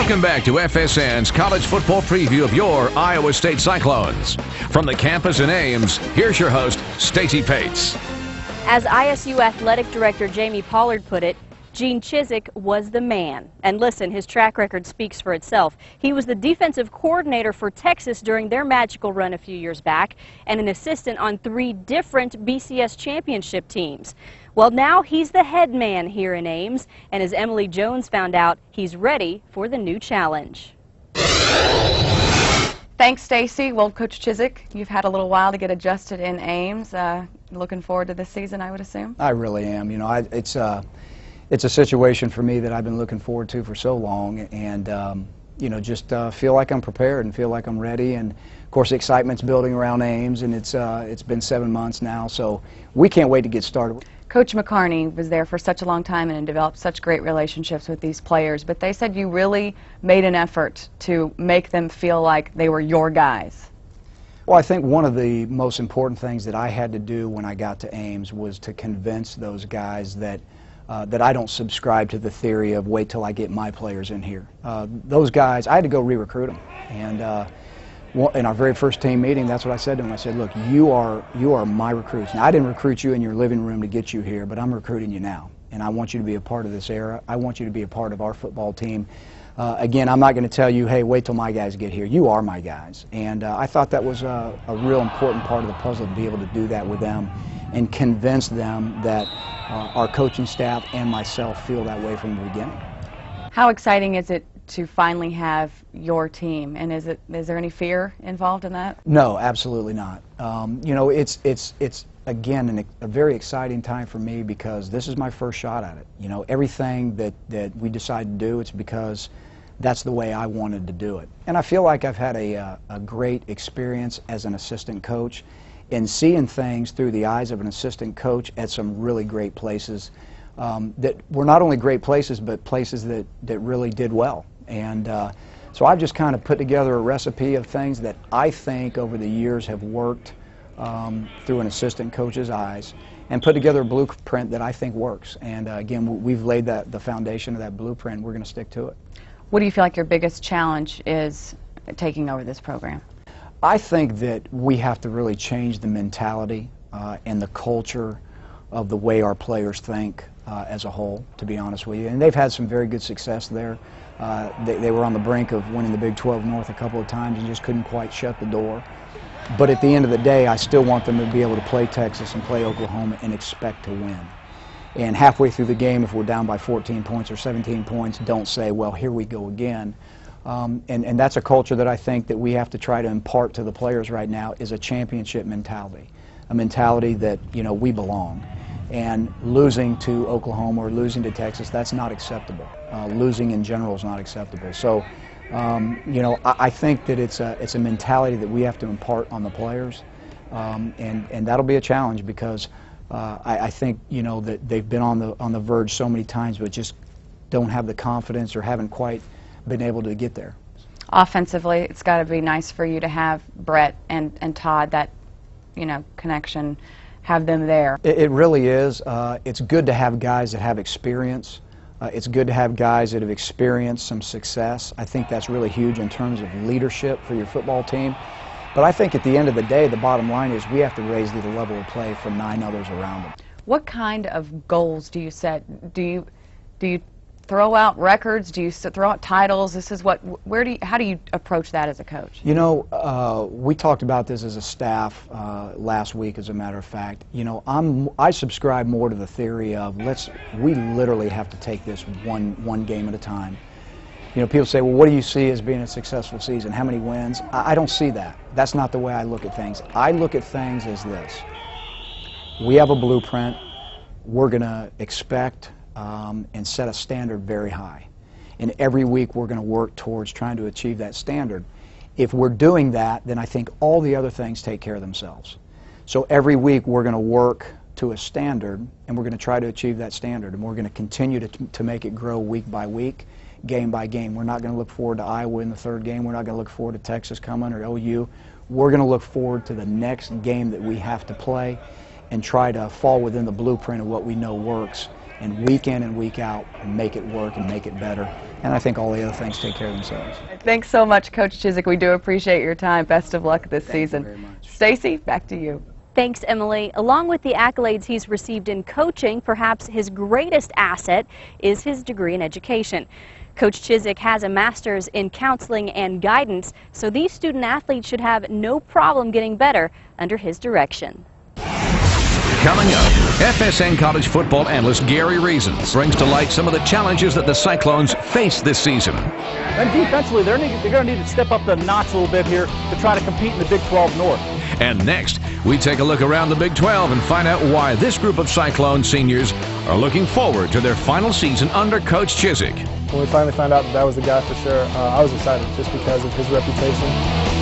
Welcome back to FSN's college football preview of your Iowa State Cyclones. From the campus in Ames, here's your host, Stacey Pates. As ISU Athletic Director Jamie Pollard put it, Gene Chizik was the man. And listen, his track record speaks for itself. He was the defensive coordinator for Texas during their magical run a few years back and an assistant on 3 different BCS championship teams. Well, now he's the head man here in Ames, and as Emily Jones found out, he's ready for the new challenge. Thanks, Stacey. Well, Coach Chizik, you've had a little while to get adjusted in Ames. Looking forward to this season, I would assume? I really am. You know, it's a situation for me that I've been looking forward to for so long, and you know, just feel like I'm prepared and feel like I'm ready. And of course, the excitement's building around Ames, and it's been 7 months now, so we can't wait to get started. Coach McCarney was there for such a long time and developed such great relationships with these players, but they said you really made an effort to make them feel like they were your guys. Well, I think one of the most important things that I had to do when I got to Ames was to convince those guys that that I don't subscribe to the theory of wait till I get my players in here. Those guys, I had to go re-recruit them, and in our very first team meeting, that's what I said to them. I said, look, you are my recruits. Now, I didn't recruit you in your living room to get you here, but I'm recruiting you now, and I want you to be a part of this era. I want you to be a part of our football team. Again, I'm not going to tell you, hey, wait till my guys get here. You are my guys, and I thought that was a real important part of the puzzle, to be able to do that with them and convince them that our coaching staff and myself feel that way from the beginning. How exciting is it to finally have your team, and is there any fear involved in that? No, absolutely not. You know, it's again a very exciting time for me because this is my first shot at it. You know, everything that we decide to do, it's because that's the way I wanted to do it. And I feel like I've had a great experience as an assistant coach in seeing things through the eyes of an assistant coach at some really great places that were not only great places, but places that really did well. And so I've just kind of put together a recipe of things that I think over the years have worked through an assistant coach's eyes, and put together a blueprint that I think works. And again, we've laid the foundation of that blueprint. We're going to stick to it. What do you feel like your biggest challenge is taking over this program? I think that we have to really change the mentality and the culture of the way our players think as a whole, to be honest with you. And they've had some very good success there. They were on the brink of winning the Big 12 North a couple of times and just couldn't quite shut the door. But at the end of the day, I still want them to be able to play Texas and play Oklahoma and expect to win. And halfway through the game, if we're down by 14 points or 17 points, don't say, well, here we go again. And that's a culture that I think that we have to try to impart to the players right now, is a championship mentality, a mentality that, you know, we belong. And losing to Oklahoma or losing to Texas, that's not acceptable. Losing in general is not acceptable. So, you know, I think that it's a mentality that we have to impart on the players, and that'll be a challenge because I think, you know, that they've been on the verge so many times, but just don't have the confidence or haven't quite been able to get there. Offensively, it's got to be nice for you to have Brett and Todd, that, you know, connection, have them there. It really is. It's good to have guys that have experience. It's good to have guys that have experienced some success. I think that's really huge in terms of leadership for your football team. But I think at the end of the day, the bottom line is we have to raise the level of play for 9 others around them. What kind of goals do you set? Do you throw out records? Do you throw out titles? This is what. How do you approach that as a coach? You know, we talked about this as a staff last week, as a matter of fact. You know, I subscribe more to the theory of we literally have to take this one game at a time. You know, people say, well, what do you see as being a successful season? How many wins? I don't see that. That's not the way I look at things. I look at things as this. We have a blueprint. We're going to expect and set a standard very high. And every week we're going to work towards trying to achieve that standard. If we're doing that, then I think all the other things take care of themselves. So every week we're going to work to a standard, and we're going to try to achieve that standard. And we're going to continue to make it grow week by week, game by game. We're not going to look forward to Iowa in the 3rd game. We're not going to look forward to Texas coming or OU. We're going to look forward to the next game that we have to play and try to fall within the blueprint of what we know works and week in and week out make it work and make it better. And I think all the other things take care of themselves. Thanks so much, Coach Chiswick. We do appreciate your time. Best of luck this season. Thank you very much. Stacy, back to you. Thanks, Emily. Along with the accolades he's received in coaching, perhaps his greatest asset is his degree in education. Coach Chiswick has a master's in counseling and guidance, so these student athletes should have no problem getting better under his direction. Coming up, FSN college football analyst Gary Reasons brings to light some of the challenges that the Cyclones face this season. And defensively, they're going to need to step up the notch a little bit here to try to compete in the Big 12 North. And next, we take a look around the Big 12 and find out why this group of Cyclone seniors are looking forward to their final season under Coach Chiswick. When we finally found out that was the guy for sure, I was excited just because of his reputation.